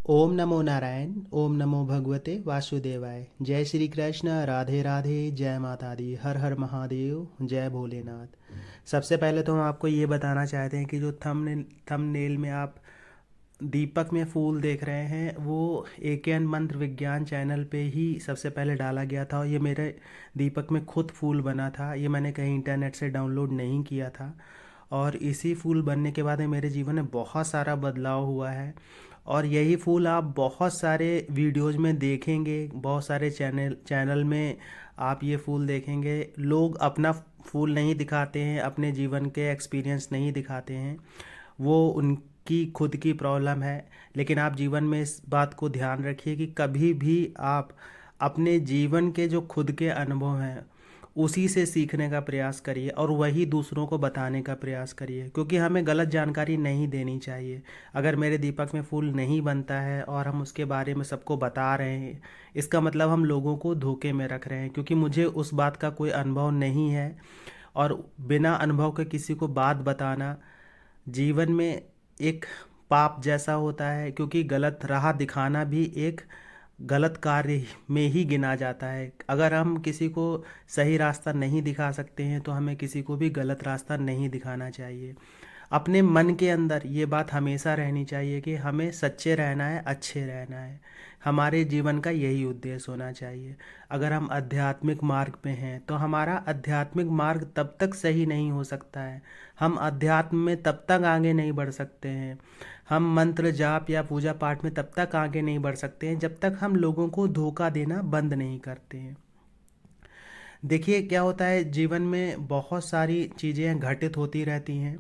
ओम नमो नारायण। ओम नमो भगवते वासुदेवाय। जय श्री कृष्ण। राधे राधे। जय माता दी। हर हर महादेव। जय भोलेनाथ। सबसे पहले तो हम आपको ये बताना चाहते हैं कि जो थंबनेल में आप दीपक में फूल देख रहे हैं वो एकेएन मंत्र विज्ञान चैनल पे ही सबसे पहले डाला गया था और ये मेरे दीपक में खुद फूल बना था। ये मैंने कहीं इंटरनेट से डाउनलोड नहीं किया था और इसी फूल बनने के बाद में मेरे जीवन में बहुत सारा बदलाव हुआ है। और यही फूल आप बहुत सारे वीडियोज़ में देखेंगे, बहुत सारे चैनल में आप ये फूल देखेंगे। लोग अपना फूल नहीं दिखाते हैं, अपने जीवन के एक्सपीरियंस नहीं दिखाते हैं, वो उनकी खुद की प्रॉब्लम है। लेकिन आप जीवन में इस बात को ध्यान रखिए कि कभी भी आप अपने जीवन के जो खुद के अनुभव हैं उसी से सीखने का प्रयास करिए और वही दूसरों को बताने का प्रयास करिए, क्योंकि हमें गलत जानकारी नहीं देनी चाहिए। अगर मेरे दीपक में फूल नहीं बनता है और हम उसके बारे में सबको बता रहे हैं, इसका मतलब हम लोगों को धोखे में रख रहे हैं, क्योंकि मुझे उस बात का कोई अनुभव नहीं है। और बिना अनुभव के किसी को बात बताना जीवन में एक पाप जैसा होता है, क्योंकि गलत राह दिखाना भी एक गलत कार्य में ही गिना जाता है। अगर हम किसी को सही रास्ता नहीं दिखा सकते हैं तो हमें किसी को भी गलत रास्ता नहीं दिखाना चाहिए। अपने मन के अंदर ये बात हमेशा रहनी चाहिए कि हमें सच्चे रहना है, अच्छे रहना है। हमारे जीवन का यही उद्देश्य होना चाहिए। अगर हम आध्यात्मिक मार्ग पे हैं तो हमारा आध्यात्मिक मार्ग तब तक सही नहीं हो सकता है, हम अध्यात्म में तब तक आगे नहीं बढ़ सकते हैं, हम मंत्र जाप या पूजा पाठ में तब तक आगे नहीं बढ़ सकते हैं जब तक हम लोगों को धोखा देना बंद नहीं करते हैं। देखिए क्या होता है, जीवन में बहुत सारी चीज़ें घटित होती रहती हैं।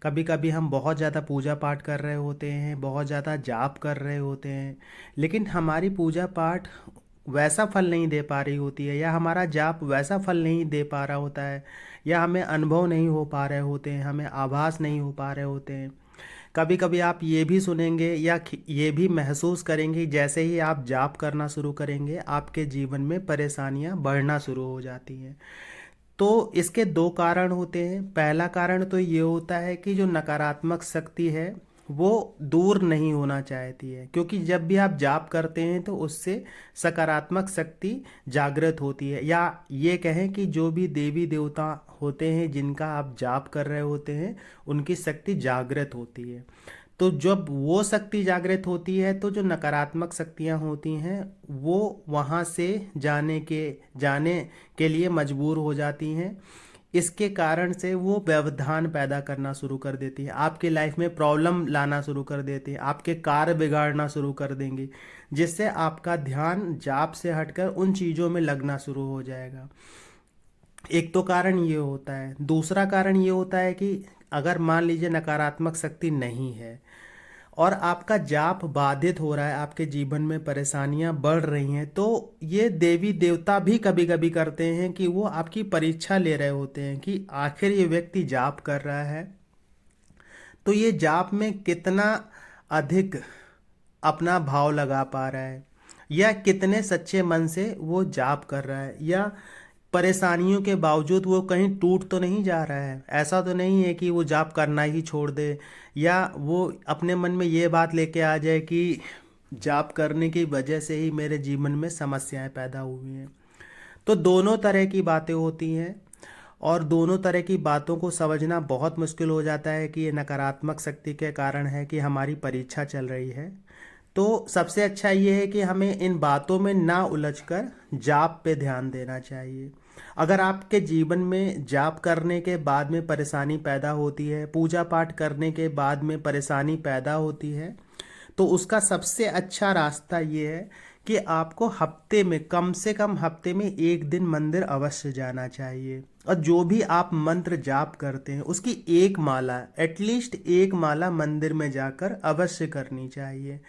कभी कभी हम बहुत ज़्यादा पूजा पाठ कर रहे होते हैं, बहुत ज़्यादा जाप कर रहे होते हैं, लेकिन हमारी पूजा पाठ वैसा फल नहीं दे पा रही होती है, या हमारा जाप वैसा फल नहीं दे पा रहा होता है, या हमें अनुभव नहीं हो पा रहे होते हैं, हमें आभास नहीं हो पा रहे होते हैं। कभी कभी आप ये भी सुनेंगे या ये भी महसूस करेंगे, जैसे ही आप जाप करना शुरू करेंगे आपके जीवन में परेशानियां बढ़ना शुरू हो जाती हैं। तो इसके दो कारण होते हैं। पहला कारण तो ये होता है कि जो नकारात्मक शक्ति है वो दूर नहीं होना चाहती है, क्योंकि जब भी आप जाप करते हैं तो उससे सकारात्मक शक्ति जागृत होती है, या ये कहें कि जो भी देवी देवता होते हैं जिनका आप जाप कर रहे होते हैं उनकी शक्ति जागृत होती है। तो जब वो शक्ति जागृत होती है तो जो नकारात्मक शक्तियाँ होती हैं वो वहाँ से जाने के लिए मजबूर हो जाती हैं। इसके कारण से वो व्यवधान पैदा करना शुरू कर देती है, आपकी लाइफ में प्रॉब्लम लाना शुरू कर देती है, आपके कार्य बिगाड़ना शुरू कर देंगी, जिससे आपका ध्यान जाप से हटकर उन चीज़ों में लगना शुरू हो जाएगा। एक तो कारण ये होता है। दूसरा कारण ये होता है कि अगर मान लीजिए नकारात्मक शक्ति नहीं है और आपका जाप बाधित हो रहा है, आपके जीवन में परेशानियां बढ़ रही हैं, तो ये देवी देवता भी कभी कभी करते हैं कि वो आपकी परीक्षा ले रहे होते हैं कि आखिर ये व्यक्ति जाप कर रहा है तो ये जाप में कितना अधिक अपना भाव लगा पा रहा है, या कितने सच्चे मन से वो जाप कर रहा है, या परेशानियों के बावजूद वो कहीं टूट तो नहीं जा रहा है। ऐसा तो नहीं है कि वो जाप करना ही छोड़ दे, या वो अपने मन में ये बात लेके आ जाए कि जाप करने की वजह से ही मेरे जीवन में समस्याएं पैदा हुई हैं। तो दोनों तरह की बातें होती हैं और दोनों तरह की बातों को समझना बहुत मुश्किल हो जाता है कि ये नकारात्मक शक्ति के कारण है कि हमारी परीक्षा चल रही है। तो सबसे अच्छा ये है कि हमें इन बातों में ना उलझकर जाप पे ध्यान देना चाहिए। अगर आपके जीवन में जाप करने के बाद में परेशानी पैदा होती है, पूजा पाठ करने के बाद में परेशानी पैदा होती है, तो उसका सबसे अच्छा रास्ता ये है कि आपको हफ्ते में कम से कम हफ्ते में एक दिन मंदिर अवश्य जाना चाहिए, और जो भी आप मंत्र जाप करते हैं उसकी एक माला, एटलीस्ट एक माला मंदिर में जाकर अवश्य करनी चाहिए,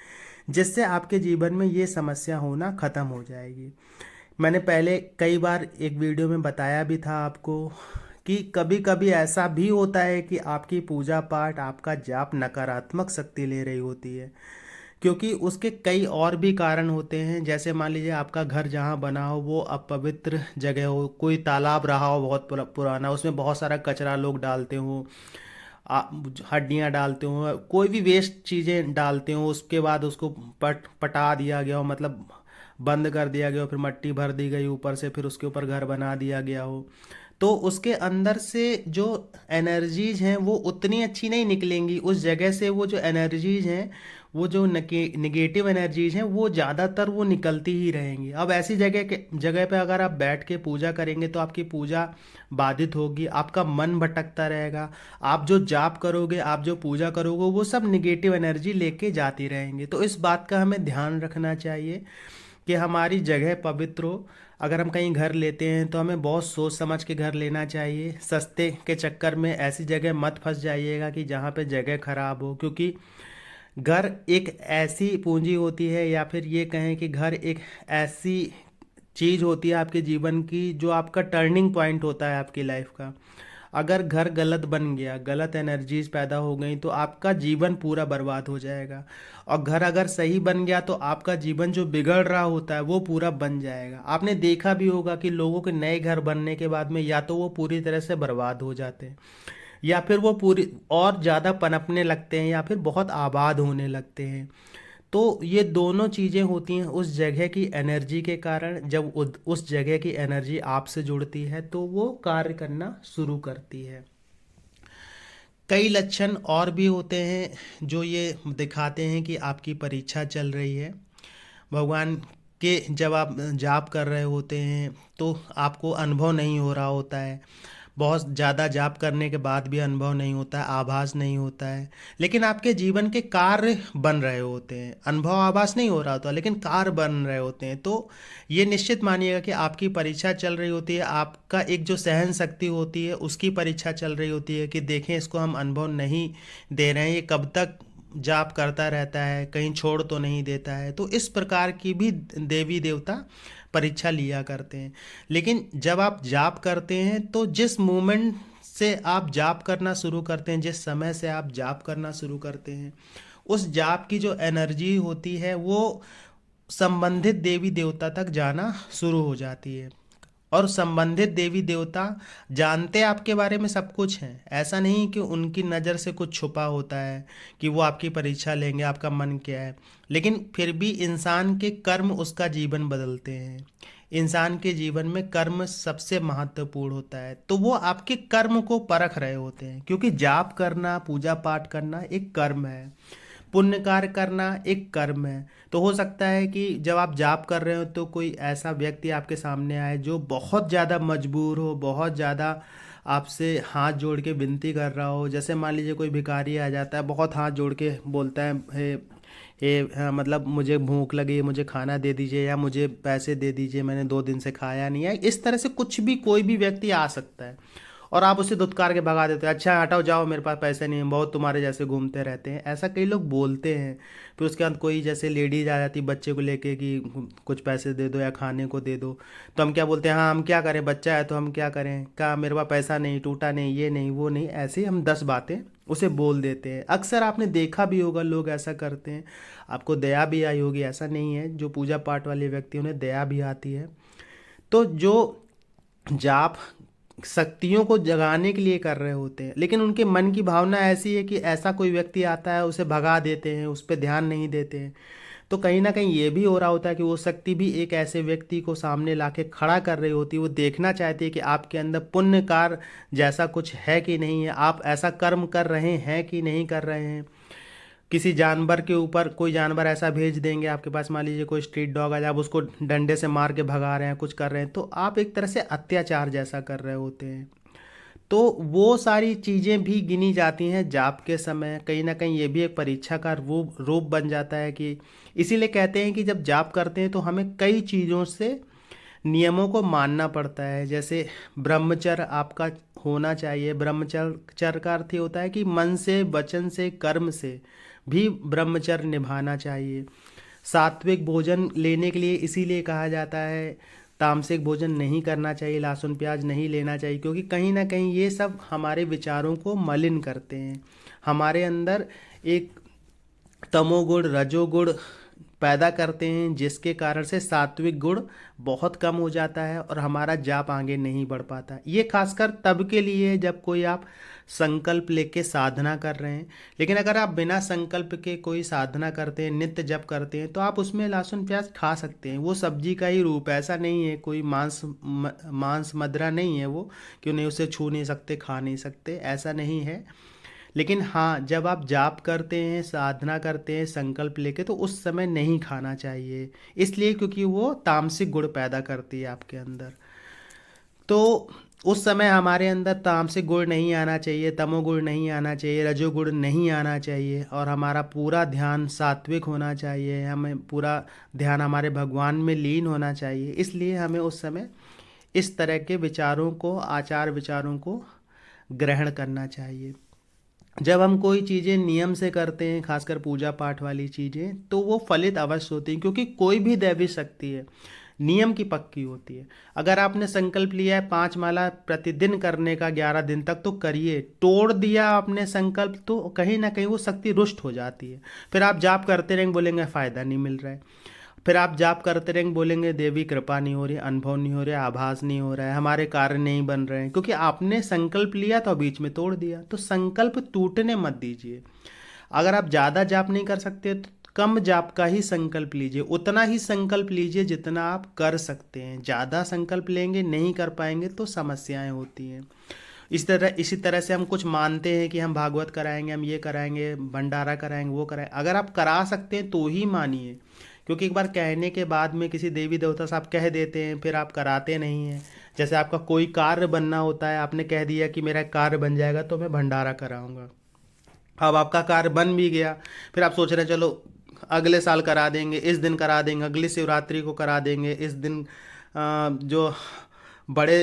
जिससे आपके जीवन में ये समस्या होना ख़त्म हो जाएगी। मैंने पहले कई बार एक वीडियो में बताया भी था आपको कि कभी कभी ऐसा भी होता है कि आपकी पूजा पाठ, आपका जाप नकारात्मक शक्ति ले रही होती है, क्योंकि उसके कई और भी कारण होते हैं। जैसे मान लीजिए आपका घर जहाँ बना हो वो अपवित्र जगह हो, कोई तालाब रहा हो बहुत पुराना, उसमें बहुत सारा कचरा लोग डालते हो, हड्डियाँ डालते हो, कोई भी वेस्ट चीज़ें डालते हो, उसके बाद उसको पटा दिया गया हो, मतलब बंद कर दिया गया हो, फिर मट्टी भर दी गई ऊपर से, फिर उसके ऊपर घर बना दिया गया हो, तो उसके अंदर से जो एनर्जीज हैं वो उतनी अच्छी नहीं निकलेंगी उस जगह से। वो जो एनर्जीज हैं, वो जो निगेटिव एनर्जीज हैं, वो ज़्यादातर वो निकलती ही रहेंगी। अब ऐसी जगह पे अगर आप बैठ के पूजा करेंगे तो आपकी पूजा बाधित होगी, आपका मन भटकता रहेगा, आप जो जाप करोगे, आप जो पूजा करोगे, वो सब निगेटिव एनर्जी लेके जाती रहेंगी। तो इस बात का हमें ध्यान रखना चाहिए कि हमारी जगह पवित्र हो। अगर हम कहीं घर लेते हैं तो हमें बहुत सोच समझ के घर लेना चाहिए। सस्ते के चक्कर में ऐसी जगह मत फंस जाइएगा कि जहाँ पे जगह खराब हो, क्योंकि घर एक ऐसी पूंजी होती है, या फिर ये कहें कि घर एक ऐसी चीज़ होती है आपके जीवन की, जो आपका टर्निंग पॉइंट होता है आपकी लाइफ का। अगर घर गलत बन गया, गलत एनर्जीज पैदा हो गई, तो आपका जीवन पूरा बर्बाद हो जाएगा। और घर अगर सही बन गया तो आपका जीवन जो बिगड़ रहा होता है वो पूरा बन जाएगा। आपने देखा भी होगा कि लोगों के नए घर बनने के बाद में या तो वो पूरी तरह से बर्बाद हो जाते हैं, या फिर वो पूरी और ज़्यादा पनपने लगते हैं, या फिर बहुत आबाद होने लगते हैं। तो ये दोनों चीज़ें होती हैं उस जगह की एनर्जी के कारण। जब उस जगह की एनर्जी आपसे जुड़ती है तो वो कार्य करना शुरू करती है। कई लक्षण और भी होते हैं जो ये दिखाते हैं कि आपकी परीक्षा चल रही है। भगवान के जब आप जाप कर रहे होते हैं तो आपको अनुभव नहीं हो रहा होता है, बहुत ज़्यादा जाप करने के बाद भी अनुभव नहीं होता है, आभास नहीं होता है, लेकिन आपके जीवन के कार्य बन रहे होते हैं। अनुभव आभास नहीं हो रहा होता लेकिन कार्य बन रहे होते हैं, तो ये निश्चित मानिएगा कि आपकी परीक्षा चल रही होती है। आपका एक जो सहन शक्ति होती है उसकी परीक्षा चल रही होती है कि देखें इसको हम अनुभव नहीं दे रहे हैं, ये कब तक जाप करता रहता है, कहीं छोड़ तो नहीं देता है। तो इस प्रकार की भी देवी देवता परीक्षा लिया करते हैं। लेकिन जब आप जाप करते हैं तो जिस मोमेंट से आप जाप करना शुरू करते हैं, जिस समय से आप जाप करना शुरू करते हैं, उस जाप की जो एनर्जी होती है वो संबंधित देवी देवता तक जाना शुरू हो जाती है। और संबंधित देवी देवता जानते आपके बारे में सब कुछ हैं। ऐसा नहीं कि उनकी नज़र से कुछ छुपा होता है कि वो आपकी परीक्षा लेंगे, आपका मन क्या है। लेकिन फिर भी इंसान के कर्म उसका जीवन बदलते हैं। इंसान के जीवन में कर्म सबसे महत्वपूर्ण होता है, तो वो आपके कर्म को परख रहे होते हैं। क्योंकि जाप करना, पूजा पाठ करना एक कर्म है, पुण्य कार्य करना एक कर्म है। तो हो सकता है कि जब आप जाप कर रहे हो तो कोई ऐसा व्यक्ति आपके सामने आए जो बहुत ज़्यादा मजबूर हो, बहुत ज़्यादा आपसे हाथ जोड़ के विनती कर रहा हो। जैसे मान लीजिए कोई भिखारी आ जाता है, बहुत हाथ जोड़ के बोलता है, हे हाँ, मतलब मुझे भूख लगी, मुझे खाना दे दीजिए, या मुझे पैसे दे दीजिए, मैंने 2 दिन से खाया नहीं है। इस तरह से कुछ भी कोई भी व्यक्ति आ सकता है और आप उसे धुतकार के भगा देते हैं, अच्छा हटाओ जाओ, मेरे पास पैसे नहीं है, बहुत तुम्हारे जैसे घूमते रहते हैं। ऐसा कई लोग बोलते हैं। फिर उसके बाद कोई जैसे लेडीज आ जाती बच्चे को लेके कि कुछ पैसे दे दो या खाने को दे दो, तो हम क्या बोलते हैं, हाँ हम क्या करें, बच्चा है तो हम क्या करें, क्या मेरे पास पैसा नहीं, टूटा नहीं, ये नहीं वो नहीं, ऐसे ही हम 10 बातें उसे बोल देते हैं। अक्सर आपने देखा भी होगा लोग ऐसा करते हैं। आपको दया भी आई होगी, ऐसा नहीं है, जो पूजा पाठ वाले व्यक्ति उन्हें दया भी आती है। तो जो जाप शक्तियों को जगाने के लिए कर रहे होते हैं, लेकिन उनके मन की भावना ऐसी है कि ऐसा कोई व्यक्ति आता है उसे भगा देते हैं, उस पर ध्यान नहीं देते हैं। तो कहीं ना कहीं ये भी हो रहा होता है कि वो शक्ति भी एक ऐसे व्यक्ति को सामने लाके खड़ा कर रही होती है। वो देखना चाहती है कि आपके अंदर पुण्य कार्य जैसा कुछ है कि नहीं है, आप ऐसा कर्म कर रहे हैं कि नहीं कर रहे हैं। किसी जानवर के ऊपर कोई जानवर ऐसा भेज देंगे आपके पास, मान लीजिए कोई स्ट्रीट डॉग है, आप उसको डंडे से मार के भगा रहे हैं, कुछ कर रहे हैं, तो आप एक तरह से अत्याचार जैसा कर रहे होते हैं। तो वो सारी चीज़ें भी गिनी जाती हैं जाप के समय। कहीं ना कहीं ये भी एक परीक्षा का रूप बन जाता है कि इसीलिए कहते हैं कि जब जाप करते हैं तो हमें कई चीज़ों से नियमों को मानना पड़ता है। जैसे ब्रह्मचर्य आपका होना चाहिए। ब्रह्मचर्य का अर्थ ये होता है कि मन से, वचन से, कर्म से भी ब्रह्मचर्य निभाना चाहिए। सात्विक भोजन लेने के लिए इसीलिए कहा जाता है, तामसिक भोजन नहीं करना चाहिए, लहसुन प्याज नहीं लेना चाहिए, क्योंकि कहीं ना कहीं ये सब हमारे विचारों को मलिन करते हैं। हमारे अंदर एक तमोगुण, रजोगुण पैदा करते हैं, जिसके कारण से सात्विक गुण बहुत कम हो जाता है और हमारा जाप आगे नहीं बढ़ पाता। ये खासकर तब के लिए है जब कोई आप संकल्प लेके साधना कर रहे हैं। लेकिन अगर आप बिना संकल्प के कोई साधना करते हैं, नित्य जप करते हैं, तो आप उसमें लहसुन प्याज खा सकते हैं। वो सब्जी का ही रूप है, ऐसा नहीं है कोई मांस मदिरा नहीं है वो, क्यों नहीं, उसे छू नहीं सकते, खा नहीं सकते, ऐसा नहीं है। लेकिन हाँ, जब आप जाप करते हैं, साधना करते हैं संकल्प लेके, तो उस समय नहीं खाना चाहिए, इसलिए क्योंकि वो तामसिक गुण पैदा करती है आपके अंदर। तो उस समय हमारे अंदर तामसिक गुण नहीं आना चाहिए, तमोगुण नहीं आना चाहिए, रजोगुण नहीं आना चाहिए, और हमारा पूरा ध्यान सात्विक होना चाहिए, हमें पूरा ध्यान हमारे भगवान में लीन होना चाहिए। इसलिए हमें उस समय इस तरह के विचारों को, आचार विचारों को ग्रहण करना चाहिए। जब हम कोई चीज़ें नियम से करते हैं, खासकर पूजा पाठ वाली चीज़ें, तो वो फलित अवश्य होती हैं, क्योंकि कोई भी दैवी शक्ति है नियम की पक्की होती है। अगर आपने संकल्प लिया है 5 माला प्रतिदिन करने का 11 दिन तक, तो करिए। तोड़ दिया आपने संकल्प, तो कहीं ना कहीं वो शक्ति रुष्ट हो जाती है। फिर आप जाप करते रहेंगे, बोलेंगे फ़ायदा नहीं मिल रहा है। फिर आप जाप करते रहेंगे, बोलेंगे देवी कृपा नहीं हो रही, अनुभव नहीं हो रहा, आभास नहीं हो रहा है, हमारे कार्य नहीं बन रहे हैं, क्योंकि आपने संकल्प लिया तो बीच में तोड़ दिया। तो संकल्प टूटने मत दीजिए। अगर आप ज़्यादा जाप नहीं कर सकते तो कम जाप का ही संकल्प लीजिए, उतना ही संकल्प लीजिए जितना आप कर सकते हैं। ज़्यादा संकल्प लेंगे, नहीं कर पाएंगे तो समस्याएं होती हैं। इसी तरह से हम कुछ मानते हैं कि हम भागवत कराएंगे, हम ये कराएंगे, भंडारा कराएंगे, वो कराएंगे। अगर आप करा सकते हैं तो ही मानिए, क्योंकि एक बार कहने के बाद में किसी देवी देवता से आप कह देते हैं, फिर आप कराते नहीं हैं। जैसे आपका कोई कार्य बनना होता है, आपने कह दिया कि मेरा कार्य बन जाएगा तो मैं भंडारा कराऊंगा। अब आपका कार्य बन भी गया, फिर आप सोच रहे हैं चलो अगले साल करा देंगे, इस दिन करा देंगे, अगली शिवरात्रि को करा देंगे, इस दिन जो बड़े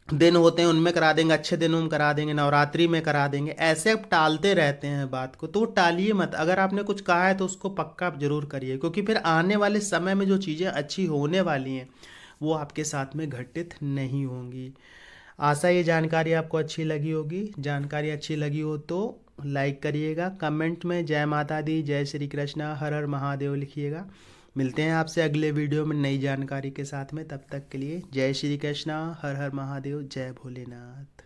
दिन होते हैं उनमें करा देंगे, अच्छे दिनों में करा देंगे, नवरात्रि में करा देंगे। ऐसे आप टालते रहते हैं बात को, तो टालिए मत। अगर आपने कुछ कहा है तो उसको पक्का आप जरूर करिए, क्योंकि फिर आने वाले समय में जो चीज़ें अच्छी होने वाली हैं वो आपके साथ में घटित नहीं होंगी। आशा ये जानकारी आपको अच्छी लगी होगी। जानकारी अच्छी लगी हो तो लाइक करिएगा, कमेंट में जय माता दी, जय श्री कृष्णा, हर हर महादेव लिखिएगा। मिलते हैं आपसे अगले वीडियो में नई जानकारी के साथ में। तब तक के लिए जय श्री कृष्णा, हर हर महादेव, जय भोलेनाथ।